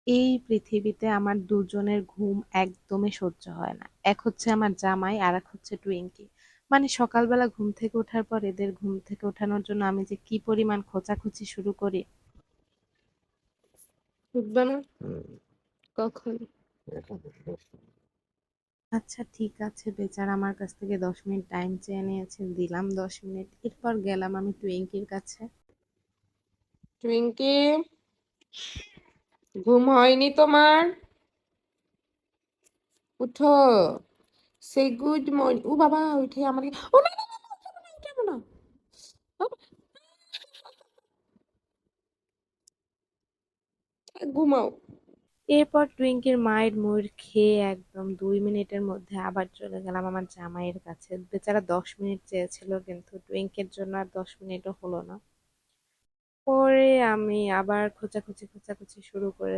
এই পৃথিবীতে আমার দুজনের ঘুম একদমই সহ্য হয় না। এক হচ্ছে আমার জামাই আর এক হচ্ছে টুইঙ্কি। মানে সকালবেলা ঘুম থেকে ওঠার পর এদের ঘুম থেকে ওঠানোর জন্য আমি যে কি পরিমাণ খোঁচাখুচি শুরু করি। উঠবে না? কখন? আচ্ছা ঠিক আছে, বেচারা আমার কাছ থেকে 10 মিনিট টাইম চেয়ে নিয়েছে, দিলাম 10 মিনিট, এরপর গেলাম আমি টুইঙ্কির কাছে। টুইঙ্কি, ঘুম হয়নি তোমার? উঠো। সে গুড মর্নিং। ও বাবা, উঠে আমাকে, ও না না না না, উঠে না, উঠে না। বাবা, ঘুমাও। এরপর টুইঙ্কির মায়ের মুড় খেয়ে একদম 2 মিনিটের মধ্যে আবার চলে গেলাম আমার জামাইয়ের কাছে। বেচারা 10 মিনিট চেয়েছিল, কিন্তু টুইঙ্কির জন্য আর 10 মিনিটও হলো না। পরে আমি আবার খোঁচাখুচি খোঁচাখুচি শুরু করে